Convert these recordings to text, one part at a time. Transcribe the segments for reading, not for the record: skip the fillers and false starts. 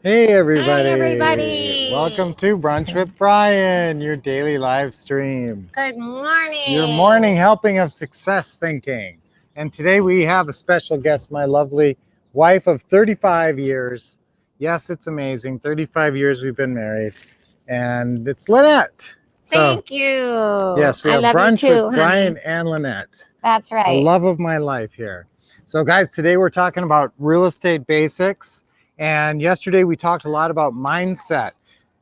Hey everybody! Hi, everybody. Welcome to Brunch with Brian, your daily live stream, Good your morning morning. helping of success thinking. And today we have a special guest, my lovely wife of 35 years. Yes, it's amazing. 35 years we've been married, and it's Lynette. So, Thank you. yes, we I have love you Brunch with too, honey. Brian and Lynette, That's the right. love of my life here. So, guys, today we're talking about real estate basics. And yesterday we talked a lot about mindset.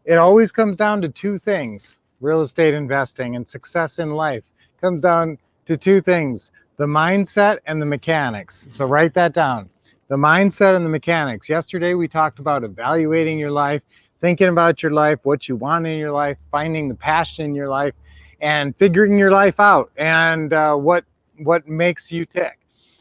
It always comes down to two things: real estate investing and success in life comes down to two things: the mindset and the mechanics. So, write that down: the mindset and the mechanics. Yesterday we talked about evaluating your life, thinking about your life, what you want in your life, finding the passion in your life, and figuring your life out, and what makes you tick.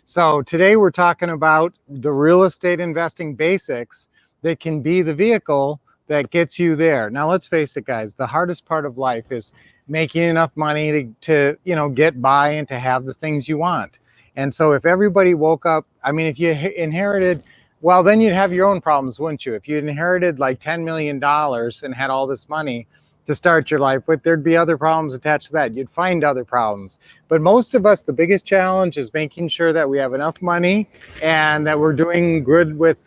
So today we're talking about the real estate investing basics that can be the vehicle that gets you there. Now let's face it, guys, the hardest part of life is making enough money to get by and to have the things you want. And so if everybody woke up, I mean, if you inherited, well, then you'd have your own problems, wouldn't you? If you inherited like $10 million and had all this money to start your life with, there'd be other problems attached to that. You'd find other problems. But most of us, the biggest challenge is making sure that we have enough money and that we're doing good with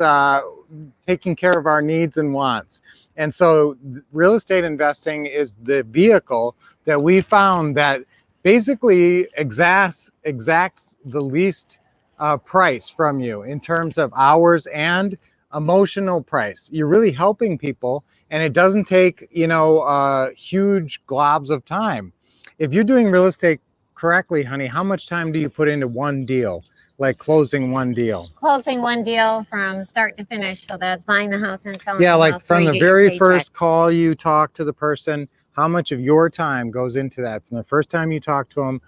taking care of our needs and wants. And so real estate investing is the vehicle that we found that basically exacts the least price from you in terms of hours and emotional price. You're really helping people, and it doesn't take huge globs of time. If you're doing real estate correctly, honey, how much time do you put into one deal, like closing one deal? Closing one deal from start to finish. So that's buying the house and selling Yeah, the like house where from you the get your very paycheck. first call you talk to the person, how much of your time goes into that? From the first time you talk to them,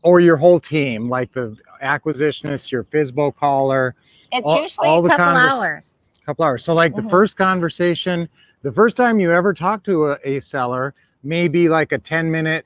or your whole team, like the acquisitionist, your FISBO caller, It's usually all a the couple hours. couple hours. So like the first conversation, the first time you ever talk to a seller, maybe like a 10-minute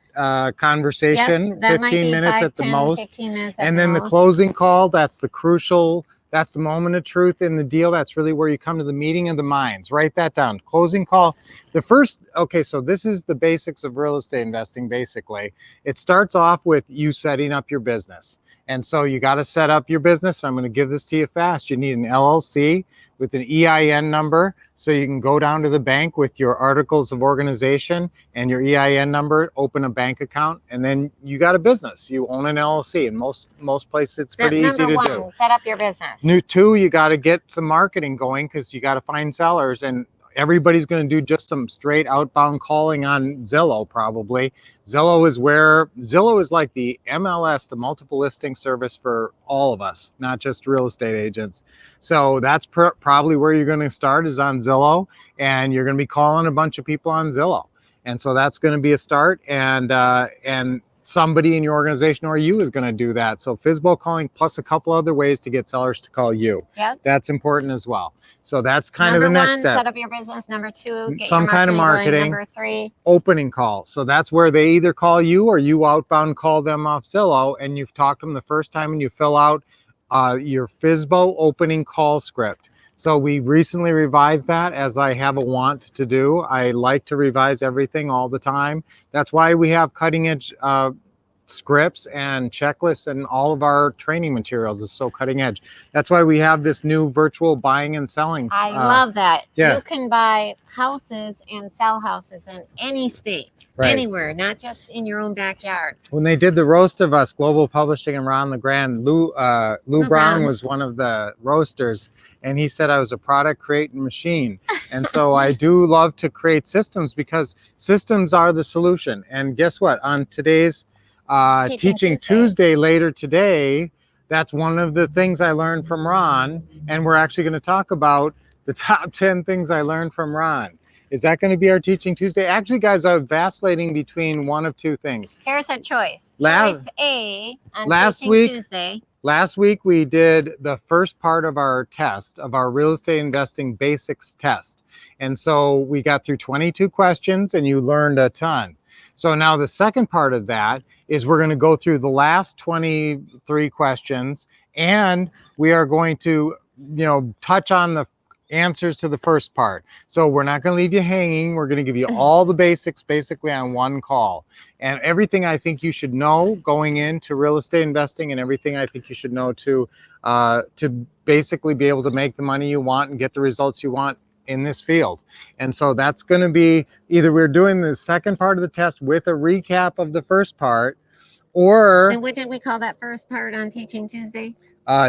conversation, Yep, that might 15 be minutes 5, at the 10, most. 15 minutes at And the then the most. closing call, that's the crucial, that's the moment of truth in the deal. That's really where you come to the meeting of the minds. Write that down. Closing call. The first, okay, so this is the basics of real estate investing, basically. It starts off with you setting up your business. And so you got to set up your business. I'm going to give this to you fast. You need an LLC with an EIN number, so you can go down to the bank with your articles of organization and your EIN number, open a bank account, and then you got a business. You own an LLC. In most places, it's Step pretty easy number to do. one, set up your business. New two, you got to get some marketing going because you got to find sellers, and everybody's going to do just some straight outbound calling on Zillow. Probably Zillow is like the MLS, the multiple listing service for all of us, not just real estate agents. So that's probably where you're going to start, is on Zillow, and you're going to be calling a bunch of people on Zillow. And so that's going to be a start, and somebody in your organization or you is going to do that. So FISBO calling plus a couple other ways to get sellers to call you. Yep. That's important as well. So that's kind number of the next one, step. Set up your business. Number two, get Some your kind of marketing. going. Number three, opening call. So that's where they either call you or you outbound call them off Zillow, and you've talked to them the first time and you fill out your FISBO opening call script. So we recently revised that, as I have a want to do. I like to revise everything all the time. That's why we have cutting edge scripts and checklists, and all of our training materials is so cutting edge. That's why we have this new virtual buying and selling. I love that. Yeah. You can buy houses and sell houses in any state, Right. Anywhere, not just in your own backyard. When they did the roast of us, Global Publishing and Ron LeGrand, Lou Brown was one of the roasters, and he said I was a product creating machine. And so I do love to create systems, because systems are the solution. And guess what? On today's Teaching Tuesday later today, that's one of the things I learned from Ron, and we're actually going to talk about the top 10 things I learned from Ron. Is that going to be our Teaching Tuesday? Actually, guys, I'm vacillating between one of two things. Here's a choice. Choice A on Teaching Tuesday. Last week, we did the first part of our test, of our real estate investing basics test. And so we got through 22 questions, and you learned a ton. So now the second part of that is we're going to go through the last 23 questions, and we are going to touch on the answers to the first part. So we're not going to leave you hanging. We're going to give you all the basics basically on one call, and everything I think you should know going into real estate investing, and everything I think you should know to basically be able to make the money you want and get the results you want in this field. And so that's going to be either we're doing the second part of the test with a recap of the first part, or And what did we call that first part on Teaching Tuesday?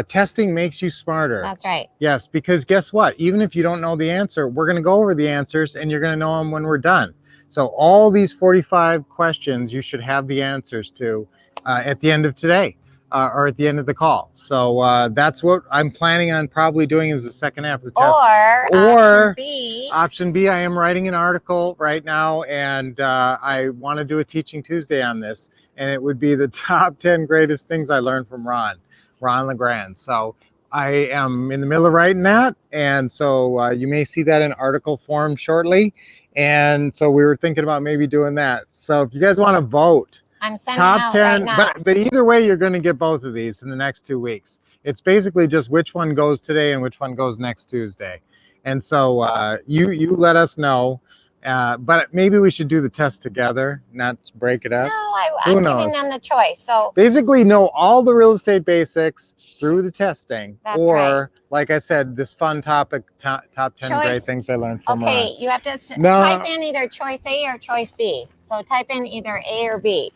testing makes you smarter. That's right. Yes, because guess what? Even if you don't know the answer, we're going to go over the answers and you're going to know them when we're done. So all these 45 questions you should have the answers to at the end of today or at the end of the call. So that's what I'm planning on probably doing is the second half of the test. Or option B, I am writing an article right now, and I want to do a Teaching Tuesday on this, and it would be the top 10 greatest things I learned from Ron LeGrand. So I am in the middle of writing that, and so you may see that in article form shortly. And so we were thinking about maybe doing that. So if you guys want to vote, I'm sending top out 10, right now. but either way, you're going to get both of these in the next 2 weeks. It's basically just which one goes today and which one goes next Tuesday. And so you let us know. But maybe we should do the test together, not break it up. No, I'm giving them the choice. So basically know all the real estate basics through the testing. That's or right. like I said, this fun topic, top 10 great things I learned from okay, Ron. you have to type in either choice A or choice B. So type in either A or B.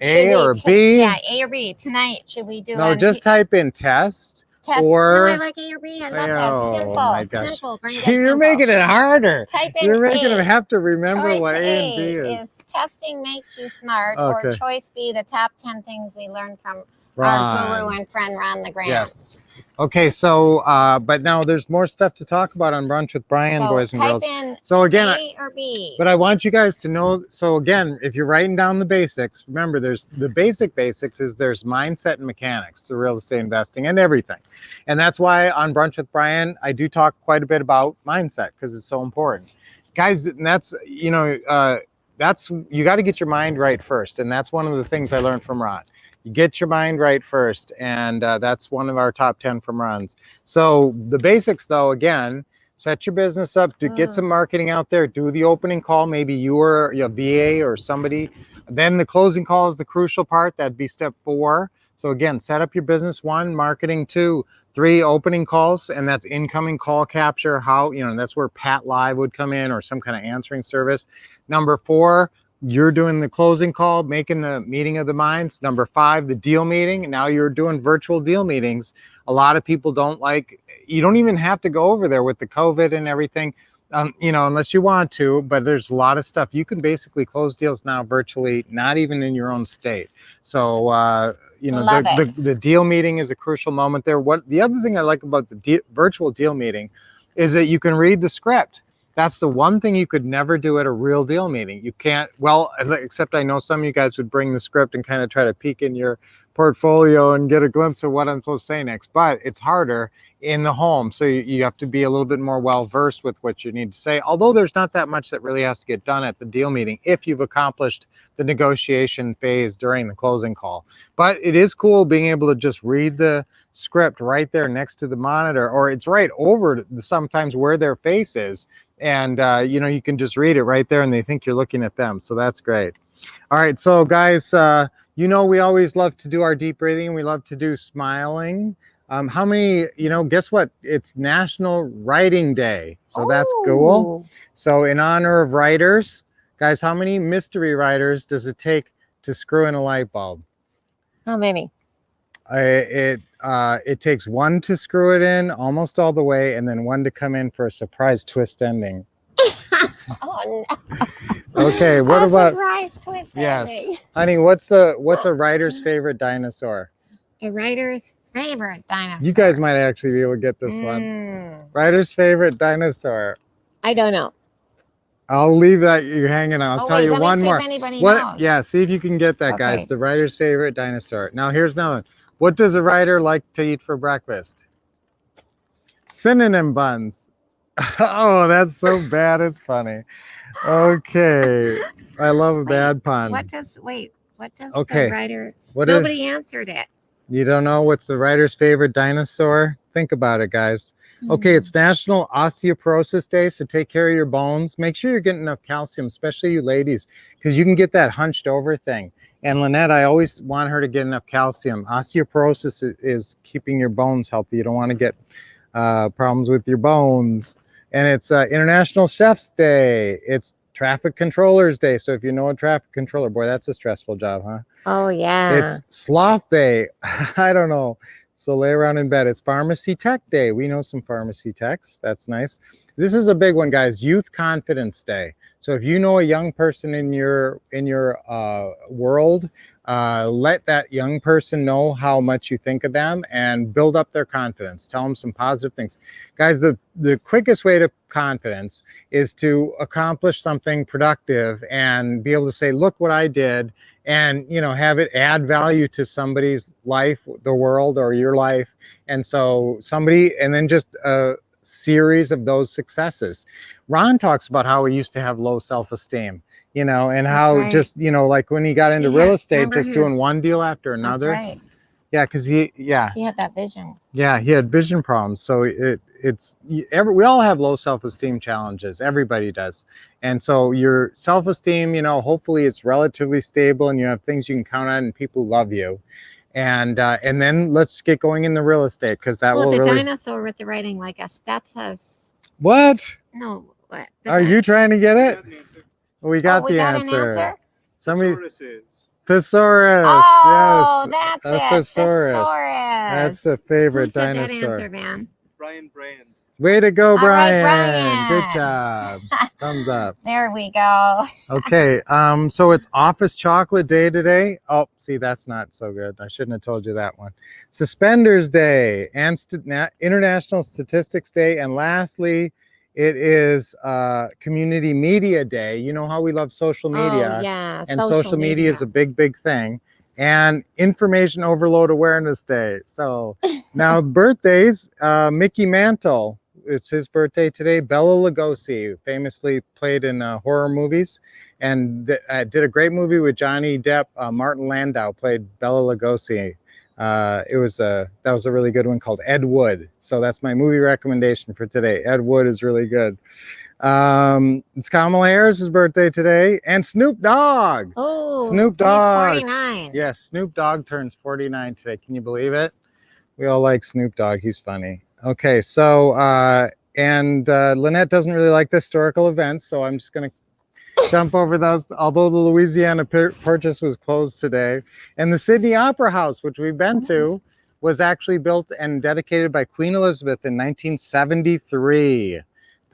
A or B? Yeah, A or B. Tonight, should we do No, just type in test. Test. Or No, I like A or B. I love that. Simple. My gosh. Simple. Bring it You're simple. making it harder. Type in You're making A. them have to remember choice what A A and B is. testing makes you smart, Okay. or choice B, the top 10 things we learned from Ron. our guru and friend Ron LeGrand. Yes. Okay, so but now there's more stuff to talk about on Brunch with Brian, So boys and girls. type in So again, A or B. but I want you guys to know, so again, if you're writing down the basics, remember there's the basics is there's mindset and mechanics to real estate investing and everything. And that's why on Brunch with Brian, I do talk quite a bit about mindset because it's so important. Guys, and that's, you got to get your mind right first. And that's one of the things I learned from Ron. You get your mind right first, and that's one of our top 10 from Ron's. So the basics, though, again, set your business up to get some marketing out there, do the opening call, maybe you or a VA or somebody. Then the closing call is the crucial part. That'd be step 4. So again, set up your business. 1, marketing. 2, 3, opening calls, and that's incoming call capture. That's where Pat Live would come in or some kind of answering service. Number 4, you're doing the closing call, making the meeting of the minds. Number 5, the deal meeting. Now you're doing virtual deal meetings. A lot of people you don't even have to go over there with the COVID and everything, unless you want to, but there's a lot of stuff. You can basically close deals now virtually, not even in your own state. So, the deal meeting is a crucial moment there. The other thing I like about the virtual deal meeting is that you can read the script. That's the one thing you could never do at a real deal meeting. You can't, except I know some of you guys would bring the script and kind of try to peek in your portfolio and get a glimpse of what I'm supposed to say next, but it's harder in the home. So you have to be a little bit more well-versed with what you need to say, although there's not that much that really has to get done at the deal meeting if you've accomplished the negotiation phase during the closing call. But it is cool being able to just read the script right there next to the monitor, or it's right over sometimes where their face is. And, you can just read it right there and they think you're looking at them. So that's great. All right. So guys, we always love to do our deep breathing. We love to do smiling. How many, guess what? It's National Writing Day. So that's cool. So in honor of writers, guys, how many mystery writers does it take to screw in a light bulb? How many? It takes 1 to screw it in almost all the way, and then 1 to come in for a surprise twist ending. Oh no! Okay, what about surprise twist ending? Honey? What's a writer's favorite dinosaur? A writer's favorite dinosaur. You guys might actually be able to get this one. Writer's favorite dinosaur. I don't know. I'll leave that you're hanging on. I'll tell you one more. If anybody knows. Yeah, see if you can get that, guys. The writer's favorite dinosaur. Now here's another one. What does a writer like to eat for breakfast? Synonym buns. Oh, that's so bad. It's funny. Okay. I love a bad pun. What does the writer? Nobody answered it. You don't know what's the writer's favorite dinosaur? Think about it, guys. Okay, it's National Osteoporosis Day, so take care of your bones. Make sure you're getting enough calcium, especially you ladies, because you can get that hunched over thing. And Lynette, I always want her to get enough calcium. Osteoporosis is keeping your bones healthy. You don't want to get problems with your bones. And it's International Chef's Day. It's Traffic Controllers Day. So if you know a traffic controller, boy, that's a stressful job, huh? Oh, yeah. It's Sloth Day. I don't know. So lay around in bed. It's Pharmacy Tech Day. We know some pharmacy techs. That's nice. This is a big one, guys. Youth Confidence Day. So if you know a young person in your world, let that young person know how much you think of them and build up their confidence. Tell them some positive things. Guys, the quickest way to confidence is to accomplish something productive and be able to say, look what I did, and have it add value to somebody's life, the world, or your life. And so and then just a series of those successes. Ron talks about how he used to have low self-esteem, and That's how right. just like when he got into real estate, remember just doing one deal after That's another. right. Yeah, because he had that vision. Yeah, he had vision problems. So we all have low self-esteem challenges. Everybody does. And so your self-esteem, hopefully it's relatively stable and you have things you can count on and people love you. And then let's get going in the real estate, because that will the really. dinosaur with the writing like a stethos. What? No, what? Are you trying to get it? We got we the got answer. an answer? Somebody. Thesaurus. Oh, Yes. that's A it. thesaurus. Thesaurus. That's a favorite Who said dinosaur. that answer, man? Brian. Way to go, right, Brian. Good Brian. job. Thumbs up. There we go. Okay, so it's Office Chocolate Day today. Oh, see, that's not so good. I shouldn't have told you that one. Suspenders Day and International Statistics Day. And lastly, it is Community Media Day. You know how we love social media. Oh, yeah. And social media is a big, big thing. And Information Overload Awareness Day. So now birthdays, Mickey Mantle. It's his birthday today. Bela Lugosi famously played in horror movies and did a great movie with Johnny Depp. Martin Landau played Bela Lugosi. That was a really good one called Ed Wood. So that's my movie recommendation for today. Ed Wood is really good. It's Kamala Harris's birthday today, and Snoop Dogg. Oh, Snoop Dogg. He's 49. Yes, Snoop Dogg turns 49 today. Can you believe it? We all like Snoop Dogg. He's funny. Okay, so Lynette doesn't really like the historical events, so I'm just going to jump over those. Although the Louisiana Purchase was closed today, and the Sydney Opera House, which we've been to, was actually built and dedicated by Queen Elizabeth in 1973.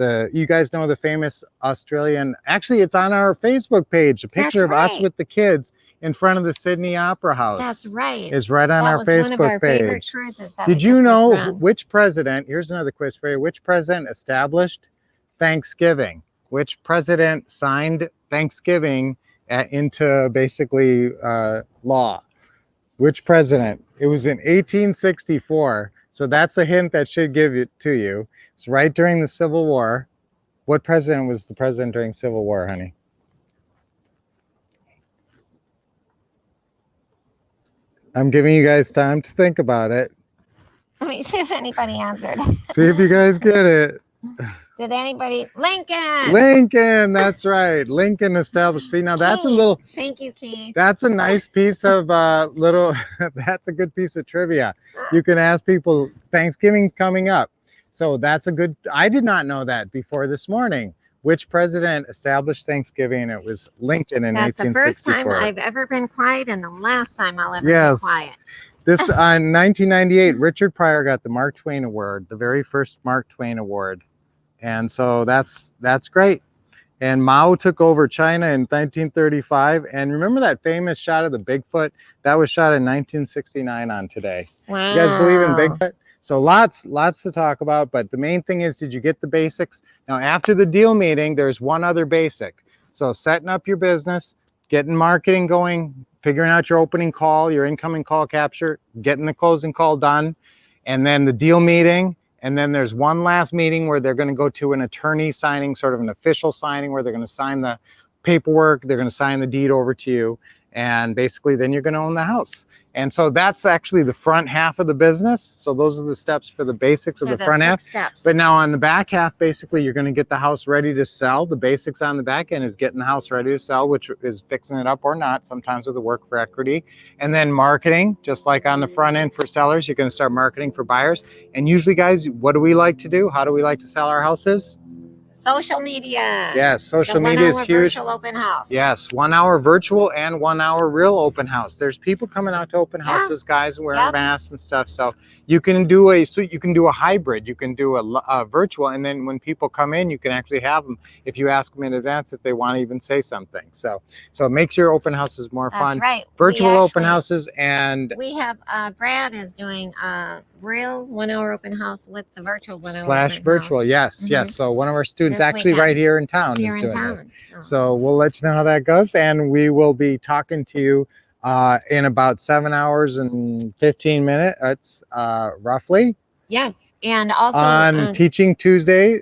You guys know the famous Australian, actually it's on our Facebook page, a picture of us with the kids in front of the Sydney Opera House. That's right. Is right on our Facebook page. That was one of our favorite cruises. Did you know which president, here's another quiz for you, which president established Thanksgiving? Which president signed Thanksgiving into basically law? Which president? It was in 1864. So that's a hint that should give it to you. It's right during the Civil War. What president was the president during Civil War, honey? I'm giving you guys time to think about it. Let me see if anybody answered. See if you guys get it. Did anybody? Lincoln. Lincoln, that's right. Lincoln established. See, now that's a little. Thank you, Keith. That's a nice piece of that's a good piece of trivia. You can ask people, Thanksgiving's coming up. So that's a good, I did not know that before this morning. Which president established Thanksgiving? It was Lincoln in 1864. That's the first time I've ever been quiet and the last time I'll ever be quiet. This, in 1998, Richard Pryor got the Mark Twain Award, the very first Mark Twain Award. And so that's great. And Mao took over China in 1935. And remember that famous shot of the Bigfoot? That was shot in 1969 on today. Wow. You guys believe in Bigfoot? So lots to talk about, but the main thing is, did you get the basics? Now, after the deal meeting, there's one other basic. So setting up your business, getting marketing going, figuring out your opening call, your incoming call capture, getting the closing call done, and then the deal meeting. And then there's one last meeting where they're going to go to an attorney signing, sort of an official signing, where they're going to sign the paperwork, they're going to sign the deed over to you, and basically then you're going to own the house. And so that's actually the front half of the business. So those are the steps for the basics of So the front half. 6 steps. But now on the back half, basically you're going to get the house ready to sell. The basics on the back end is getting the house ready to sell, which is fixing it up or not, sometimes with the work for equity. And then marketing, just like on the front end for sellers, you're going to start marketing for buyers. And usually, guys, what do we like to do? How do we like to sell our houses? Social media. Yes, social The media is 1 hour huge. virtual open house. Yes, 1 hour virtual and 1 hour real open house. There's people coming out to open Yeah. houses, guys, wearing Yep. masks and stuff. So you can do a hybrid. You can do a virtual, and then when people come in, you can actually have them if you ask them in advance if they want to even say something. So it makes your open houses more That's fun. right. Virtual open houses, and we have Brad is doing a real 1 hour open house with the virtual 1 hour slash open virtual. house. Yes, Mhm. yes. So one of our students This actually weekend. right here in town Here is in doing this. town. So we'll let you know how that goes, and we will be talking to you in about 7 hours and 15 minutes, roughly, Yes, and also on Teaching Tuesday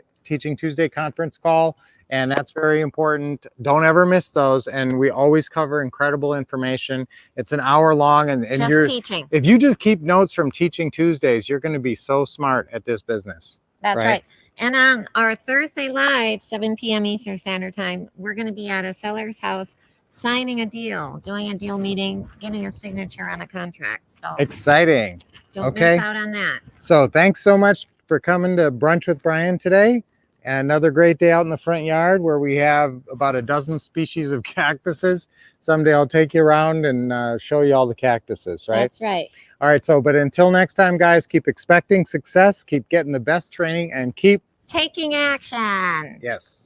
conference call, and that's very important. Don't ever miss those, and we always cover incredible information. It's an hour long, and just you're teaching. if you just keep notes from Teaching Tuesdays, you're going to be so smart at this business. That's right. And on our Thursday live, 7 p.m. Eastern Standard Time, we're going to be at a seller's house signing a deal, doing a deal meeting, getting a signature on a contract. So Exciting. don't Okay. miss out on that. So thanks so much for coming to Brunch with Brian today. And another great day out in the front yard where we have about a dozen species of cactuses. Someday I'll take you around and show you all the cactuses, right? That's right. All right, but until next time, guys, keep expecting success, keep getting the best training, and keep Taking action. yes.